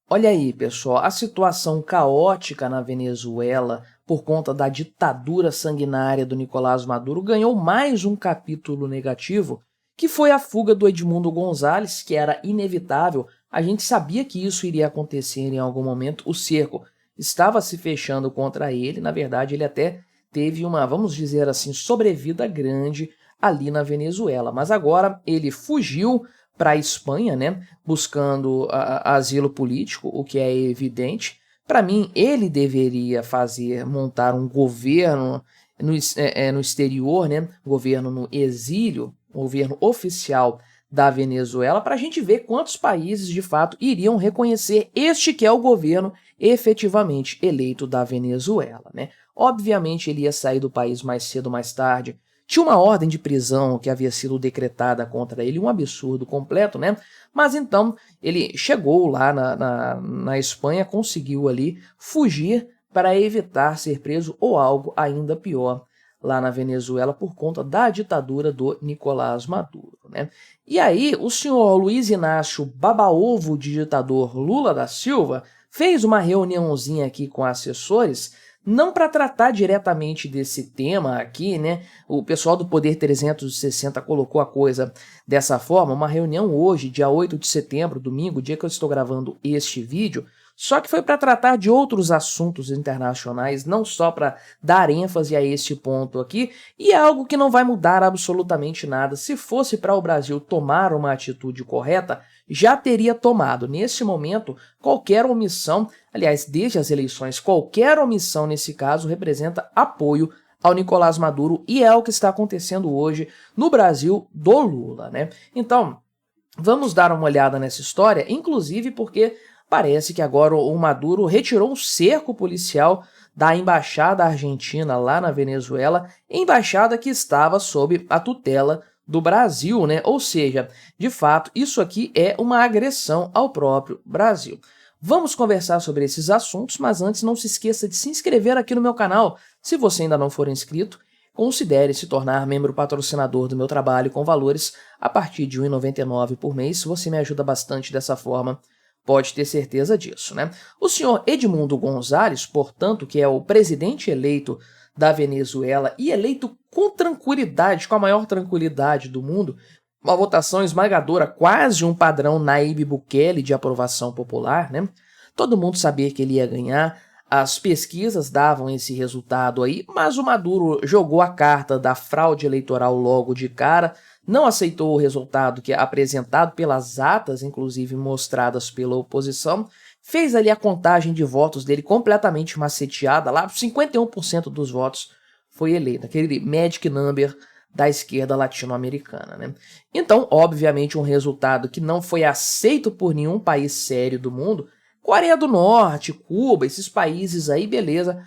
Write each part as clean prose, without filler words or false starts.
Olha aí, pessoal, a situação caótica na Venezuela por conta da ditadura sanguinária do Nicolás Maduro ganhou mais um capítulo negativo, que foi a fuga do Edmundo González, que era inevitável. A gente sabia que isso iria acontecer em algum momento. O cerco estava se fechando contra ele. Na verdade, ele até teve uma, vamos dizer assim, sobrevida grande ali na Venezuela. Mas agora ele fugiu para a Espanha, né, buscando asilo político, o que é evidente. Para mim, ele deveria montar um governo no exterior, né, governo no exílio, governo oficial da Venezuela, para a gente ver quantos países de fato iriam reconhecer este que é o governo efetivamente eleito da Venezuela, né? Obviamente ele ia sair do país mais cedo ou mais tarde. Tinha uma ordem de prisão que havia sido decretada contra ele, um absurdo completo, né? Mas então ele chegou lá na Espanha, conseguiu ali fugir para evitar ser preso ou algo ainda pior lá na Venezuela por conta da ditadura do Nicolás Maduro, né? E aí o senhor Luiz Inácio Baba-Ovo, ditador Lula da Silva, fez uma reuniãozinha aqui com assessores, não para tratar diretamente desse tema aqui, né? O pessoal do Poder 360 colocou a coisa dessa forma, uma reunião hoje, dia 8 de setembro, domingo, dia que eu estou gravando este vídeo, só que foi para tratar de outros assuntos internacionais, não só para dar ênfase a este ponto aqui, e é algo que não vai mudar absolutamente nada. Se fosse para o Brasil tomar uma atitude correta, já teria tomado. Nesse momento, qualquer omissão, aliás, desde as eleições, qualquer omissão nesse caso representa apoio ao Nicolás Maduro, e é o que está acontecendo hoje no Brasil do Lula, né? Então, vamos dar uma olhada nessa história, inclusive porque parece que agora o Maduro retirou o cerco policial da embaixada argentina lá na Venezuela, embaixada que estava sob a tutela do Brasil, né? Ou seja, de fato, isso aqui é uma agressão ao próprio Brasil. Vamos conversar sobre esses assuntos, mas antes não se esqueça de se inscrever aqui no meu canal. Se você ainda não for inscrito, considere se tornar membro patrocinador do meu trabalho com valores a partir de R$ 1,99 por mês. Você me ajuda bastante dessa forma, pode ter certeza disso, né? O senhor Edmundo González, portanto, que é o presidente eleito da Venezuela e eleito com tranquilidade, com a maior tranquilidade do mundo, uma votação esmagadora, quase um padrão Nayib Bukele de aprovação popular, né? Todo mundo sabia que ele ia ganhar, as pesquisas davam esse resultado aí, mas o Maduro jogou a carta da fraude eleitoral logo de cara, não aceitou o resultado que é apresentado pelas atas, inclusive mostradas pela oposição, fez ali a contagem de votos dele completamente maceteada, lá 51% dos votos foi eleito, aquele magic number da esquerda latino-americana, né? Então, obviamente, um resultado que não foi aceito por nenhum país sério do mundo. Coreia do Norte, Cuba, esses países aí, beleza,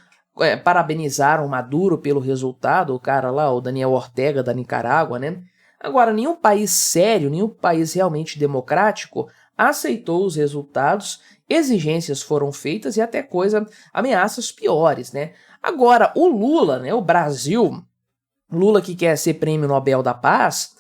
parabenizaram o Maduro pelo resultado, o cara lá, o Daniel Ortega da Nicarágua, né? Agora, nenhum país sério, nenhum país realmente democrático aceitou os resultados, exigências foram feitas e até ameaças piores, né? Agora, o Lula, né, o Brasil, Lula que quer ser prêmio Nobel da Paz,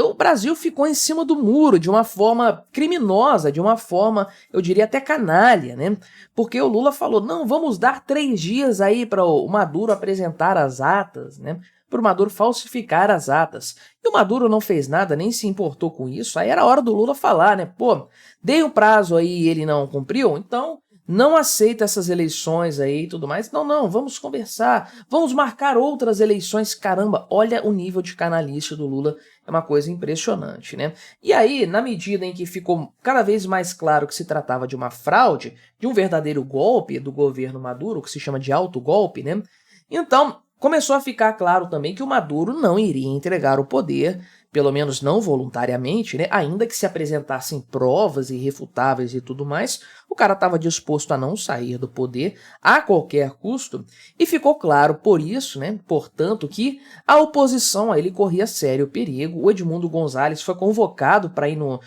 o Brasil ficou em cima do muro de uma forma criminosa, de uma forma, eu diria até canalha, né? Porque o Lula falou, não, vamos dar 3 dias aí para o Maduro apresentar as atas, né? Para o Maduro falsificar as atas. E o Maduro não fez nada, nem se importou com isso, aí era a hora do Lula falar, né? Pô, dei um prazo aí e ele não cumpriu, então não aceita essas eleições aí e tudo mais. Não, não, vamos conversar, vamos marcar outras eleições. Caramba, olha o nível de canalice do Lula, é uma coisa impressionante, né? E aí, na medida em que ficou cada vez mais claro que se tratava de uma fraude, de um verdadeiro golpe do governo Maduro, que se chama de autogolpe, né? Então, começou a ficar claro também que o Maduro não iria entregar o poder, pelo menos não voluntariamente, né? Ainda que se apresentassem provas irrefutáveis e tudo mais, o cara estava disposto a não sair do poder a qualquer custo, e ficou claro por isso, né? Portanto, que a oposição a ele corria sério perigo. O Edmundo González foi convocado para ir no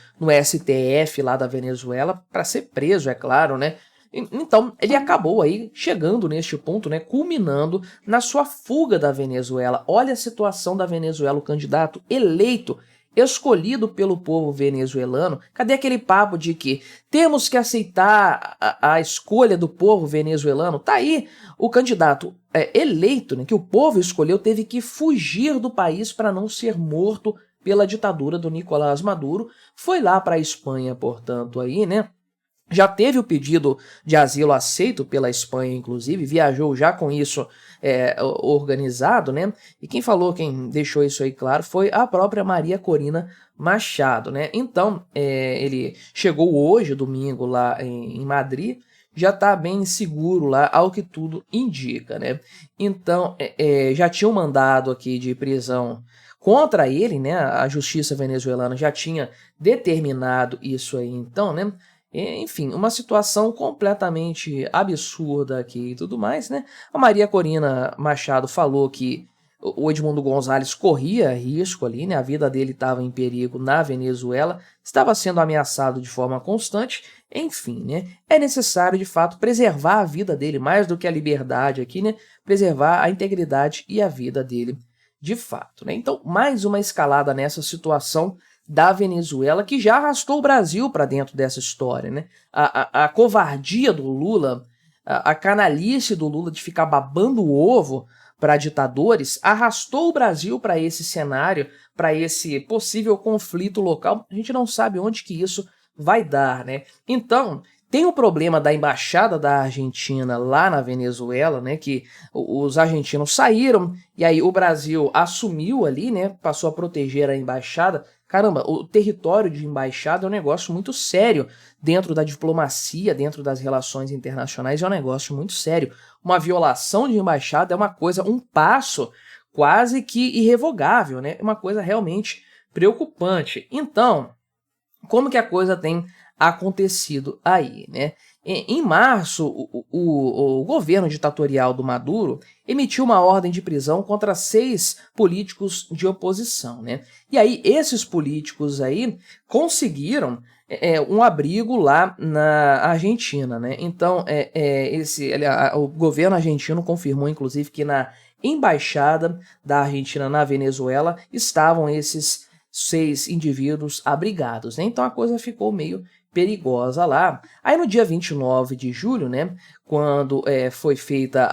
STF lá da Venezuela para ser preso, é claro, né? Então, ele acabou aí chegando neste ponto, né, culminando na sua fuga da Venezuela. Olha a situação da Venezuela, o candidato eleito escolhido pelo povo venezuelano. Cadê aquele papo de que temos que aceitar a escolha do povo venezuelano? Tá aí o candidato eleito, né, que o povo escolheu, teve que fugir do país para não ser morto pela ditadura do Nicolás Maduro. Foi lá para a Espanha, portanto, aí, né? Já teve o pedido de asilo aceito pela Espanha, inclusive, viajou já com isso organizado, né? E quem deixou isso aí claro foi a própria Maria Corina Machado, né? Então, ele chegou hoje, domingo, lá em Madrid, já está bem seguro lá, ao que tudo indica, né? Então, já tinha um mandado aqui de prisão contra ele, né? A justiça venezuelana já tinha determinado isso aí, então, né? Enfim, uma situação completamente absurda aqui e tudo mais, né? A Maria Corina Machado falou que o Edmundo Gonzalez corria risco ali, né? A vida dele estava em perigo na Venezuela, estava sendo ameaçado de forma constante, enfim, né? É necessário, de fato, preservar a vida dele, mais do que a liberdade aqui, né? Preservar a integridade e a vida dele, de fato, né? Então, mais uma escalada nessa situação da Venezuela, que já arrastou o Brasil para dentro dessa história, né? A covardia do Lula, a canalice do Lula de ficar babando o ovo para ditadores, arrastou o Brasil para esse cenário, para esse possível conflito local. A gente não sabe onde que isso vai dar, né? Então, tem o problema da embaixada da Argentina lá na Venezuela, né, que os argentinos saíram e aí o Brasil assumiu ali, né, passou a proteger a embaixada. Caramba, o território de embaixada é um negócio muito sério dentro da diplomacia, dentro das relações internacionais, é um negócio muito sério. Uma violação de embaixada é uma coisa, um passo quase que irrevogável, né? É uma coisa realmente preocupante. Então, como que a coisa tem acontecido aí, né? Em março, o governo ditatorial do Maduro emitiu uma ordem de prisão contra 6 políticos de oposição, né? E aí, esses políticos aí conseguiram um abrigo lá na Argentina, né? Então, o governo argentino confirmou, inclusive, que na embaixada da Argentina na Venezuela estavam esses 6 indivíduos abrigados, né? Então a coisa ficou meio perigosa lá. Aí no dia 29 de julho, né, quando foi feita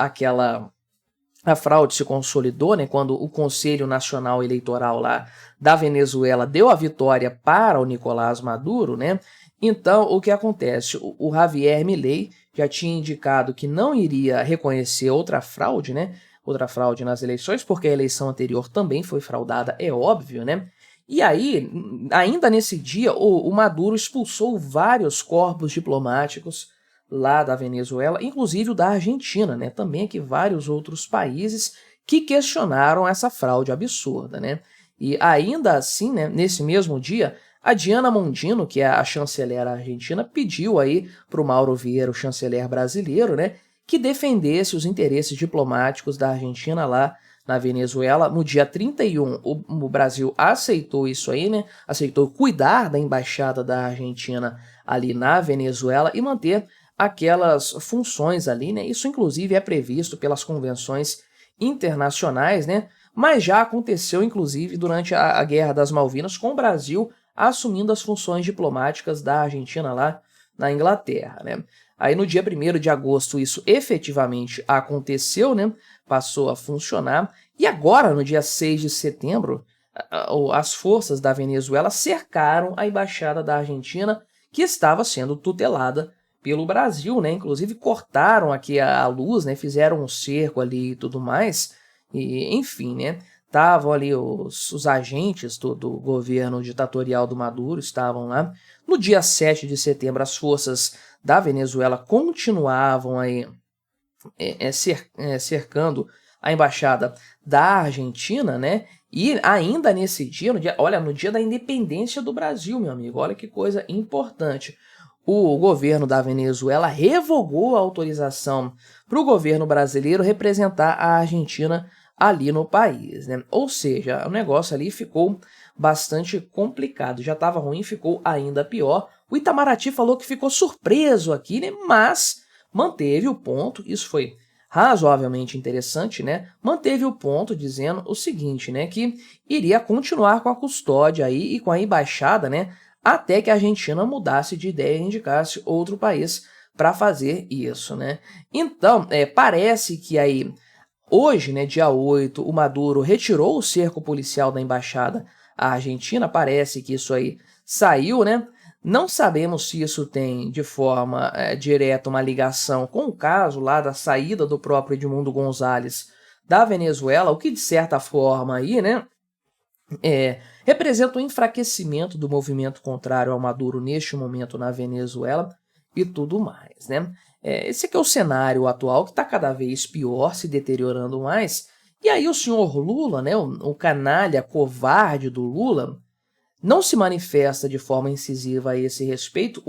a fraude se consolidou, né, quando o Conselho Nacional Eleitoral lá da Venezuela deu a vitória para o Nicolás Maduro, né, então o que acontece? O Javier Milei já tinha indicado que não iria reconhecer outra fraude, né, outra fraude nas eleições, porque a eleição anterior também foi fraudada, é óbvio, né. E aí, ainda nesse dia, o Maduro expulsou vários corpos diplomáticos lá da Venezuela, inclusive o da Argentina, né? Também aqui vários outros países que questionaram essa fraude absurda, né? E ainda assim, né, nesse mesmo dia, a Diana Mondino, que é a chanceler argentina, pediu aí para o Mauro Vieira, o chanceler brasileiro, né, que defendesse os interesses diplomáticos da Argentina lá na Venezuela. No dia 31, o Brasil aceitou isso aí, né? Aceitou cuidar da embaixada da Argentina ali na Venezuela e manter aquelas funções ali, né? Isso, inclusive, é previsto pelas convenções internacionais, né? Mas já aconteceu, inclusive, durante a Guerra das Malvinas, com o Brasil assumindo as funções diplomáticas da Argentina lá na Inglaterra, né? Aí no dia 1º de agosto isso efetivamente aconteceu, né? Passou a funcionar, e agora no dia 6 de setembro as forças da Venezuela cercaram a embaixada da Argentina, que estava sendo tutelada pelo Brasil, né? Inclusive cortaram aqui a luz, né? Fizeram um cerco ali e tudo mais, e enfim, né? Estavam ali os agentes do governo ditatorial do Maduro, estavam lá. No dia 7 de setembro, as forças da Venezuela continuavam aí cercando a embaixada da Argentina, né? E ainda nesse dia, no dia da independência do Brasil, meu amigo, olha que coisa importante. O governo da Venezuela revogou a autorização para o governo brasileiro representar a Argentina ali no país, né? Ou seja, o negócio ali ficou bastante complicado. Já estava ruim, ficou ainda pior. O Itamaraty falou que ficou surpreso aqui, né? Mas manteve o ponto. Isso foi razoavelmente interessante, né, manteve o ponto dizendo o seguinte, né, que iria continuar com a custódia aí e com a embaixada, né, até que a Argentina mudasse de ideia e indicasse outro país para fazer isso, né. Então, parece que aí, hoje, né, dia 8, o Maduro retirou o cerco policial da embaixada à Argentina, parece que isso aí saiu, né. Não sabemos se isso tem, de forma direta, uma ligação com o caso lá da saída do próprio Edmundo González da Venezuela, o que, de certa forma, aí, né, representa um enfraquecimento do movimento contrário ao Maduro neste momento na Venezuela e tudo mais, né? Esse aqui é o cenário atual que está cada vez pior, se deteriorando mais. E aí o senhor Lula, né, o canalha covarde do Lula, não se manifesta de forma incisiva a esse respeito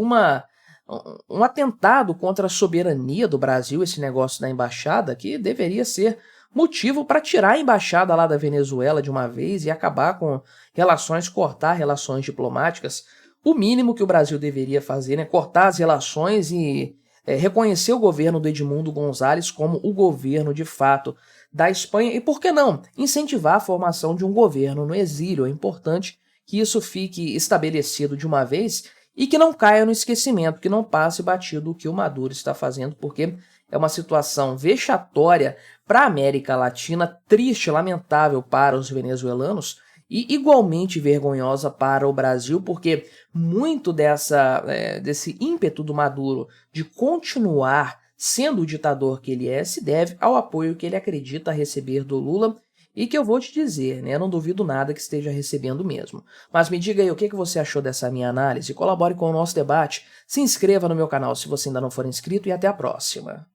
um atentado contra a soberania do Brasil, esse negócio da embaixada, que deveria ser motivo para tirar a embaixada lá da Venezuela de uma vez e acabar com relações, cortar relações diplomáticas. O mínimo que o Brasil deveria fazer, né, cortar as relações e reconhecer o governo do Edmundo González como o governo de fato da Espanha e, por que não, incentivar a formação de um governo no exílio. É importante que isso fique estabelecido de uma vez e que não caia no esquecimento, que não passe batido o que o Maduro está fazendo, porque é uma situação vexatória para a América Latina, triste, lamentável para os venezuelanos e igualmente vergonhosa para o Brasil, porque muito desse ímpeto do Maduro de continuar sendo o ditador que ele é se deve ao apoio que ele acredita receber do Lula. E que eu vou te dizer, né? Eu não duvido nada que esteja recebendo mesmo. Mas me diga aí o que você achou dessa minha análise, colabore com o nosso debate, se inscreva no meu canal se você ainda não for inscrito e até a próxima.